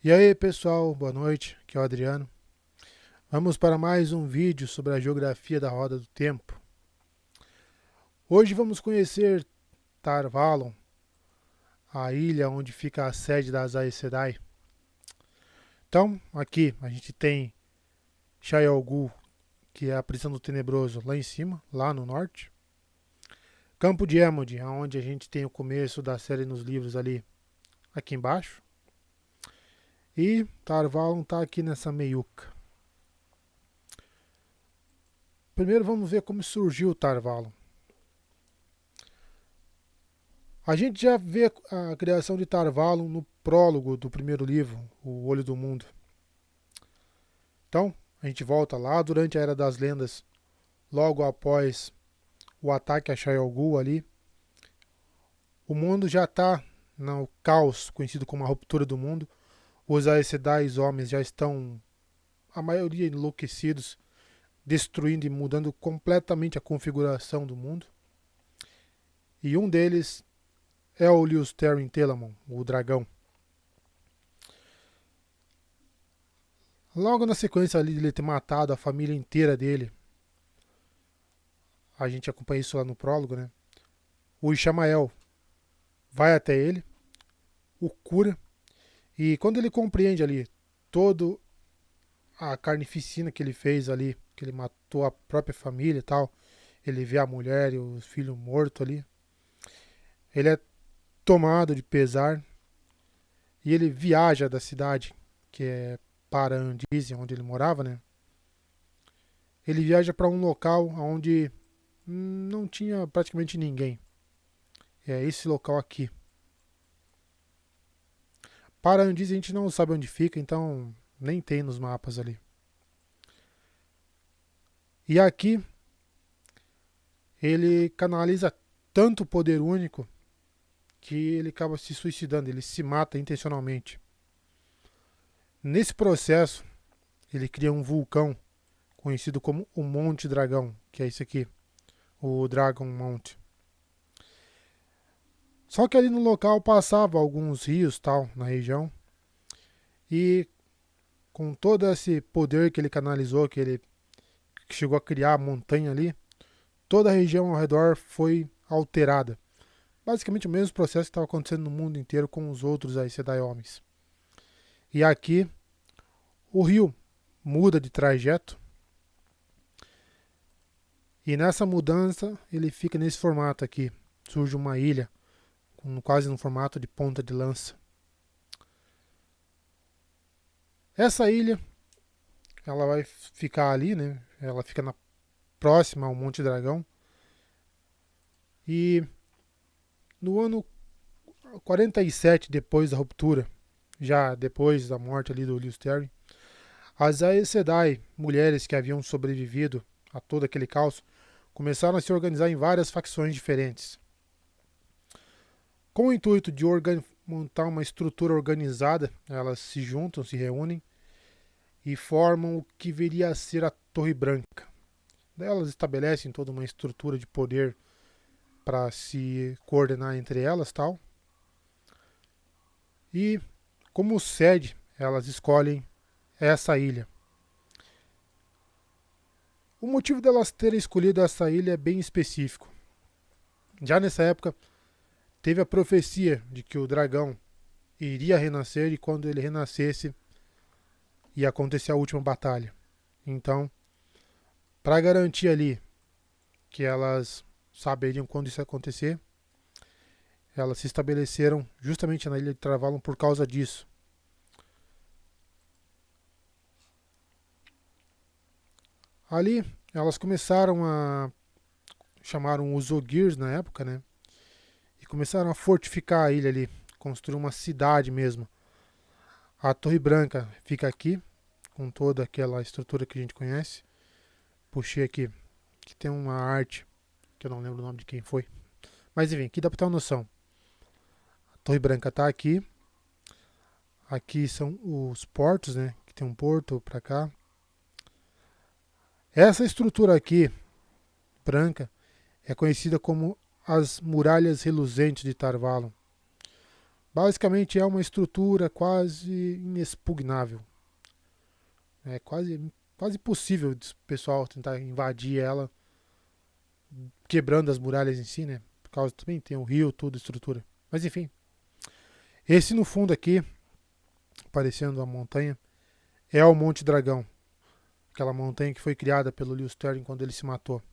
E aí pessoal, boa noite, aqui é o Adriano. Vamos para mais um vídeo sobre a geografia da roda do tempo. Hoje vamos conhecer Tar Valon, a ilha onde fica a sede das Aes Sedai. Então, aqui a gente tem Shayol Ghul, que é a prisão do Tenebroso lá em cima, lá no norte. Campo de Emond, onde a gente tem o começo da série nos livros ali, aqui embaixo. E Tar Valon está aqui nessa meiuca. Primeiro vamos ver como surgiu o Tar Valon. A gente já vê a criação de Tar Valon no prólogo do primeiro livro, O Olho do Mundo. Então, a gente volta lá durante a Era das Lendas, logo após o ataque a Shayol Ghul ali. O mundo já está no caos, conhecido como a ruptura do mundo. Os Aes Sedai, os homens, já estão, a maioria, enlouquecidos, destruindo e mudando completamente a configuração do mundo. E um deles é o Lews Therin Telamon, o dragão. Logo na sequência ali de ele ter matado a família inteira dele, a gente acompanha isso lá no prólogo, né? O Ishamael vai até ele, o cura, e quando ele compreende ali toda a carnificina que ele fez ali, que ele matou a própria família e tal, ele vê a mulher e o filho morto ali, ele é tomado de pesar e ele viaja da cidade, que é Paradise, onde ele morava, né? Ele viaja para um local onde não tinha praticamente ninguém. É esse local aqui. Paradise a gente não sabe onde fica, então nem tem nos mapas ali. E aqui ele canaliza tanto poder único que ele acaba se suicidando, ele se mata intencionalmente. Nesse processo, ele cria um vulcão conhecido como o Monte Dragão, que é esse aqui, o Dragon Mount. Só que ali no local passava alguns rios tal na região e com todo esse poder que ele canalizou, que ele chegou a criar a montanha ali, toda a região ao redor foi alterada. Basicamente o mesmo processo que estava acontecendo no mundo inteiro com os outros Aes Sedai homens. E aqui o rio muda de trajeto e nessa mudança ele fica nesse formato aqui. Surge uma ilha quase no formato de ponta de lança. Essa ilha ela vai ficar ali, né? Ela fica próxima ao Monte Dragão. E no ano 47 depois da ruptura, já depois da morte ali do Lews Therin, as Aes Sedai, mulheres que haviam sobrevivido a todo aquele caos, começaram a se organizar em várias facções diferentes. Com o intuito de montar uma estrutura organizada, elas se juntam, se reúnem e formam o que viria a ser a Torre Branca. Daí elas estabelecem toda uma estrutura de poder para se coordenar entre elas, tal. E como sede, elas escolhem essa ilha. O motivo delas terem escolhido essa ilha é bem específico. Já nessa época, teve a profecia de que o dragão iria renascer e quando ele renascesse, ia acontecer a última batalha. Então, para garantir ali que elas saberiam quando isso ia acontecer, elas se estabeleceram justamente na ilha de Tar Valon por causa disso. Ali, elas começaram a chamaram os Ogiers na época, né? E começaram a fortificar a ilha ali, construir uma cidade mesmo. A Torre Branca fica aqui, com toda aquela estrutura que a gente conhece. Puxei aqui, que tem uma arte, que eu não lembro o nome de quem foi. Mas enfim, aqui dá pra ter uma noção. A Torre Branca tá aqui. Aqui são os portos, né? Que tem um porto pra cá. Essa estrutura aqui, branca, é conhecida como as Muralhas Reluzentes de Tar Valon. Basicamente é uma estrutura quase inexpugnável. É quase impossível o pessoal tentar invadir ela, quebrando as muralhas em si, né? Por causa também tem o rio, toda a estrutura. Mas enfim, esse no fundo aqui, aparecendo a montanha, é o Monte Dragão. Aquela montanha que foi criada pelo Lewis Sterling quando ele se matou.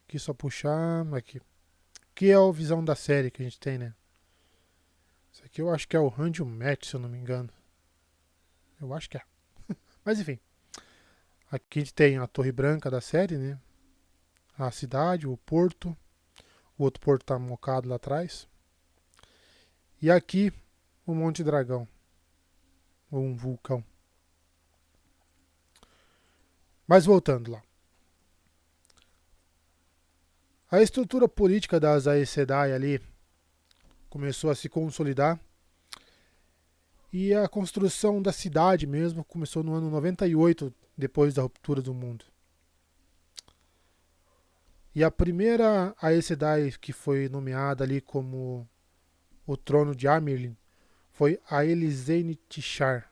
Aqui só puxar, aqui. Que é a visão da série que a gente tem, né? Isso aqui eu acho que é o Randy Match, se eu não me engano. Eu acho que é. Mas enfim. Aqui a gente tem a Torre Branca da série, né? A cidade, o porto. O outro porto tá mocado lá atrás. E aqui o Monte Dragão. Ou um vulcão. Mas voltando lá. A estrutura política das Aes Sedai ali começou a se consolidar. E a construção da cidade mesmo começou no ano 98, depois da ruptura do mundo. E a primeira Aes Sedai que foi nomeada ali como o trono de Amirlin foi a Elisane Tishar.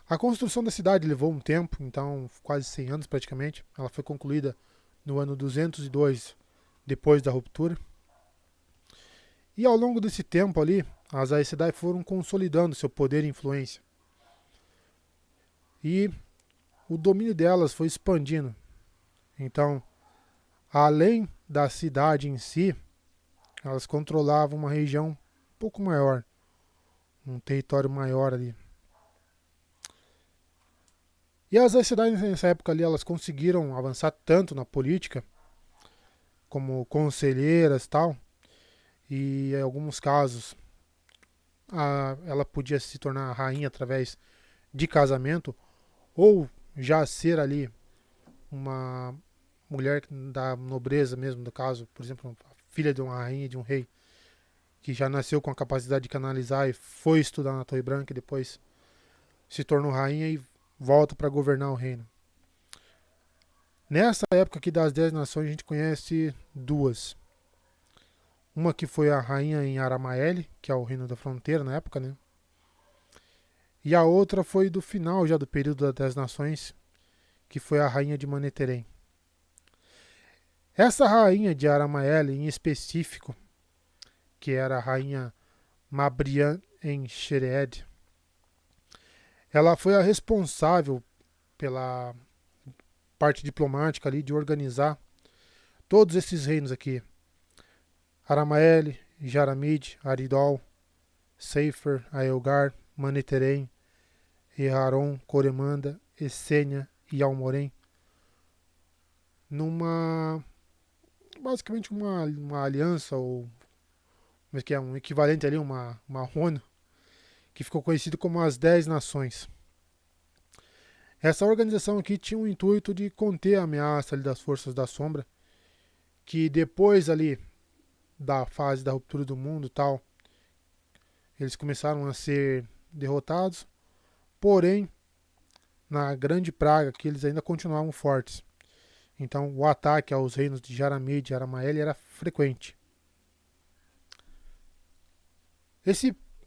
A construção da cidade levou um tempo, então quase 100 anos praticamente. Ela foi concluída no ano 202 depois da ruptura. E ao longo desse tempo ali, as Aes Sedai foram consolidando seu poder e influência. E o domínio delas foi expandindo. Então, além da cidade em si, elas controlavam uma região um pouco maior, um território maior ali. E as cidades nessa época ali, elas conseguiram avançar tanto na política, como conselheiras e tal, e em alguns casos ela podia se tornar rainha através de casamento, ou já ser ali uma mulher da nobreza mesmo, no caso, por exemplo, filha de uma rainha, de um rei, que já nasceu com a capacidade de canalizar e foi estudar na Torre Branca e depois se tornou rainha e volta para governar o reino. Nessa época aqui das 10 nações a gente conhece duas. Uma que foi a rainha em Aramaeli, que é o reino da fronteira na época, né? E a outra foi do final já do período das 10 nações, que foi a rainha de Maneterem. Essa rainha de Aramaeli em específico, que era a rainha Mabrian en Shered, ela foi a responsável pela parte diplomática ali de organizar todos esses reinos aqui. Aramaeli, Jaramid, Aridol, Seifer, Aelgar, Maneterem, Eharon, Coremanda, Essênia e Almorém. Numa basicamente uma aliança, ou que é um equivalente ali, uma ONU, que ficou conhecido como as 10 Nações. Essa organização aqui tinha o intuito de conter a ameaça ali das forças da sombra, que depois ali da fase da ruptura do mundo e tal, eles começaram a ser derrotados, porém, na grande praga que eles ainda continuavam fortes. Então, o ataque aos reinos de Jaramid e Aramaeli era frequente.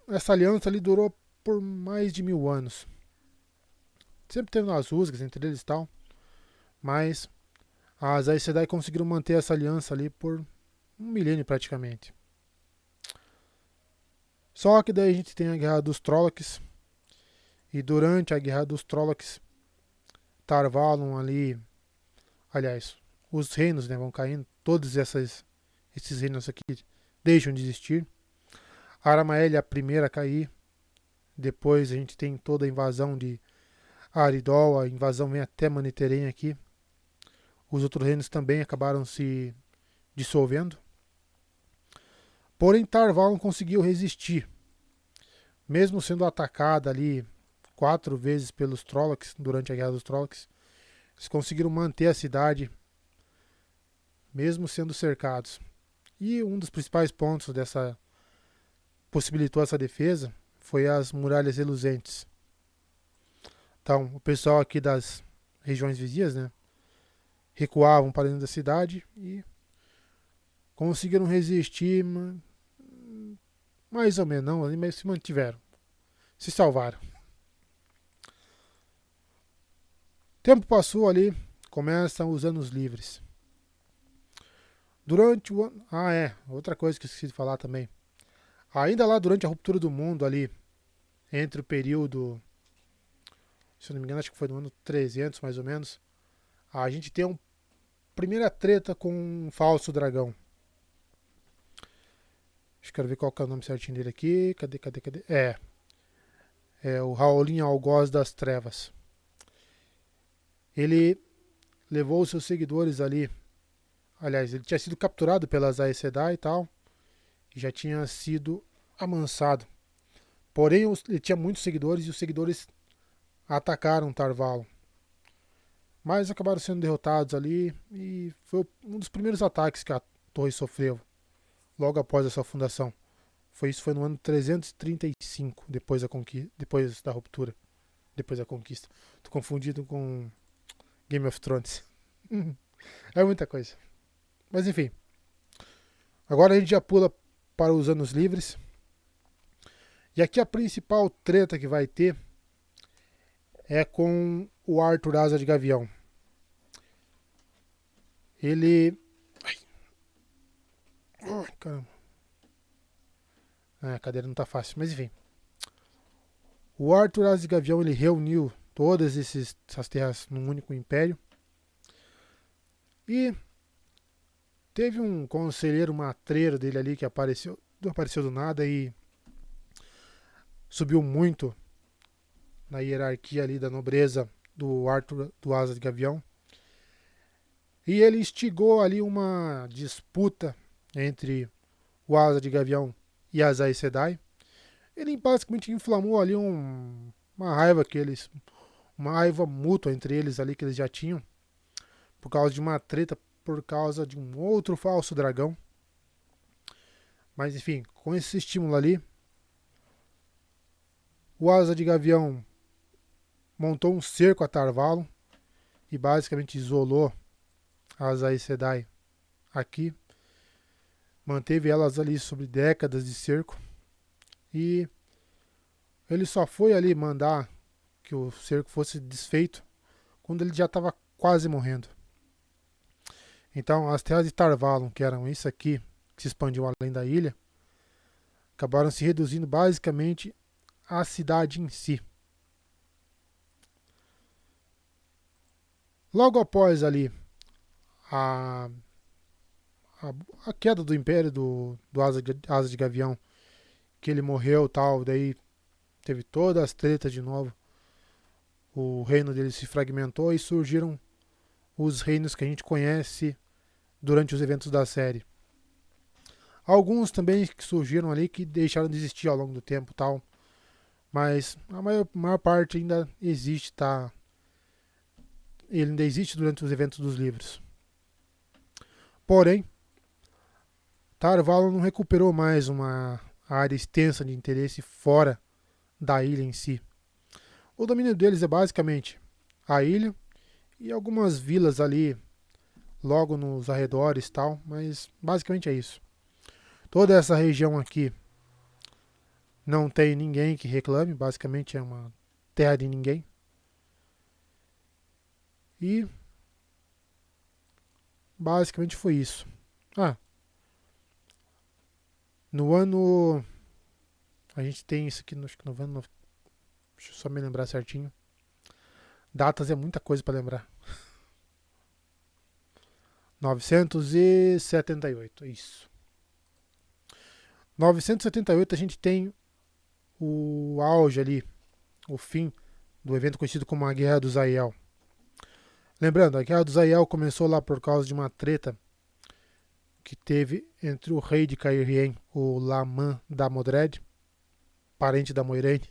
Essa aliança ali durou por mais de 1000 anos. Sempre teve umas rusgas entre eles e tal, mas as Aes Sedai conseguiram manter essa aliança ali por um milênio praticamente. Só que daí a gente tem a Guerra dos Trollocs, e durante a Guerra dos Trollocs, Tar-Valon ali, aliás, os reinos, né, vão caindo, todos esses reinos aqui deixam de existir. Aramaeli é a primeira a cair, depois a gente tem toda a invasão de Aridol, a invasão vem até Maneterem aqui. Os outros reinos também acabaram se dissolvendo. Porém, Tar-Valon conseguiu resistir, mesmo sendo atacada ali 4 vezes pelos Trollocs durante a Guerra dos Trollocs. Eles conseguiram manter a cidade, mesmo sendo cercados. E um dos principais pontos dessa possibilitou essa defesa foi as muralhas reluzentes. Então, o pessoal aqui das regiões vizinhas, né, recuavam para dentro da cidade e conseguiram resistir, mais ou menos, não, mas se mantiveram, se salvaram. O tempo passou ali, começam os anos livres. Durante o ano. Ah, é, outra coisa que eu esqueci de falar também. Ainda lá durante a ruptura do mundo ali, entre o período, se eu não me engano, acho que foi no ano 300 mais ou menos, a gente tem uma primeira treta com um falso dragão. Deixa eu ver qual que é o nome certinho dele aqui. Cadê? É o Raulin Algoz das Trevas. Ele levou os seus seguidores ali. Aliás, ele tinha sido capturado pelas Aes Sedai e tal. E já tinha sido amansado. Porém, ele tinha muitos seguidores e os seguidores atacaram Tarvalon. Mas acabaram sendo derrotados ali. E foi um dos primeiros ataques que a torre sofreu logo após a sua fundação. Isso foi no ano 335, depois da ruptura. Depois da conquista. Tô confundido com Game of Thrones. É muita coisa. Mas enfim. Agora a gente já pula para os anos livres. E aqui a principal treta que vai ter é com o Arthur Asa de Gavião. Ele... Ai, caramba. A cadeira não tá fácil, mas enfim. O Arthur Asa de Gavião, ele reuniu todas essas terras num único império. E teve um conselheiro matreiro dele ali que apareceu do nada e subiu muito na hierarquia ali da nobreza do Arthur do Asa de Gavião. E ele instigou ali uma disputa entre o Asa de Gavião e as Aes Sedai. Ele basicamente inflamou ali uma raiva mútua entre eles ali que eles já tinham, por causa de uma treta, por causa de um outro falso dragão. Mas enfim, com esse estímulo ali, o Asa de Gavião montou um cerco a Tarvalon e basicamente isolou as Aes Sedai aqui. Manteve elas ali sobre décadas de cerco. E ele só foi ali mandar que o cerco fosse desfeito quando ele já estava quase morrendo. Então, as terras de Tarvalon, que eram isso aqui, que se expandiam além da ilha, acabaram se reduzindo basicamente à cidade em si. Logo após ali a, a queda do império do Asa de Gavião, que ele morreu e tal, daí teve todas as tretas de novo. O reino dele se fragmentou e surgiram os reinos que a gente conhece durante os eventos da série. Alguns também que surgiram ali que deixaram de existir ao longo do tempo e tal. Mas a maior parte ainda existe, tá? Ele ainda existe durante os eventos dos livros. Porém, Tarvalon não recuperou mais uma área extensa de interesse fora da ilha em si. O domínio deles é basicamente a ilha e algumas vilas ali logo nos arredores e tal, mas basicamente é isso. Toda essa região aqui não tem ninguém que reclame, basicamente é uma terra de ninguém. E basicamente foi isso. No ano... A gente tem isso aqui, acho que no ano... Deixa eu só me lembrar certinho. Datas é muita coisa para lembrar. 978, isso. 978 a gente tem o auge ali, o fim do evento conhecido como a Guerra dos Aiel. Lembrando, a Guerra dos Aiel começou lá por causa de uma treta que teve entre o rei de Cairhien, o Laman da Modred, parente da Moiraine,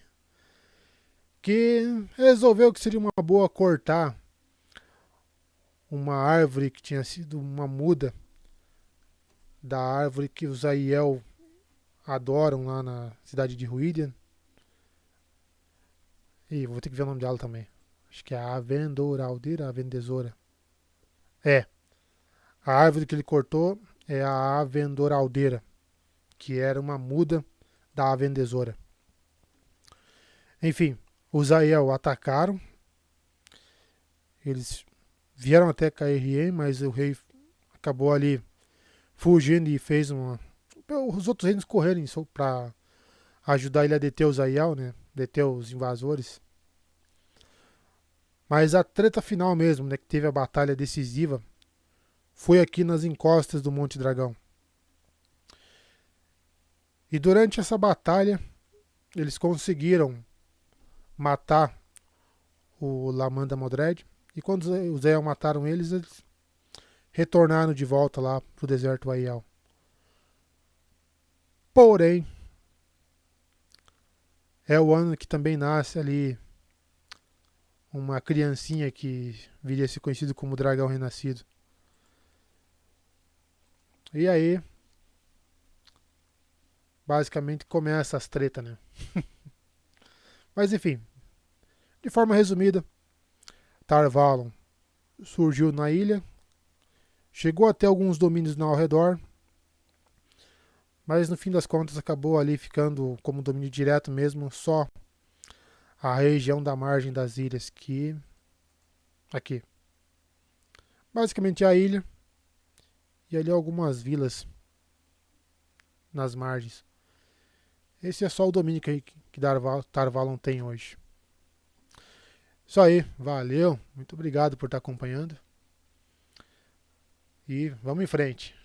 que resolveu que seria uma boa cortar uma árvore que tinha sido uma muda da árvore que os Aiel adoram lá na cidade de Ruidian. E vou ter que ver o nome dela também. Acho que é a Avendoraldira, a Vendesora. É. A árvore que ele cortou é a Avendoraldeira, que era uma muda da Avendesora. Enfim, os Aiel atacaram, eles vieram até Caerhien, mas o rei acabou ali fugindo e fez uma. Os outros reinos correrem para ajudar ele a deter os Aiel, né? Deter os invasores. Mas a treta final mesmo, né? Que teve a batalha decisiva, foi aqui nas encostas do Monte Dragão. E durante essa batalha, eles conseguiram matar o Lamanda Modred. E quando os Aiel mataram eles, eles retornaram de volta lá pro deserto Aiel. Porém, é o ano que também nasce ali uma criancinha que viria a ser conhecido como Dragão Renascido. E aí, basicamente começa as tretas, né? Mas enfim, de forma resumida, Tar Valon surgiu na ilha, chegou até alguns domínios ao redor, mas no fim das contas acabou ali ficando como domínio direto mesmo só a região da margem das ilhas, que aqui. Basicamente a ilha e ali algumas vilas nas margens. Esse é só o domínio que Tar Valon tem hoje. Isso aí, valeu, muito obrigado por estar acompanhando e vamos em frente.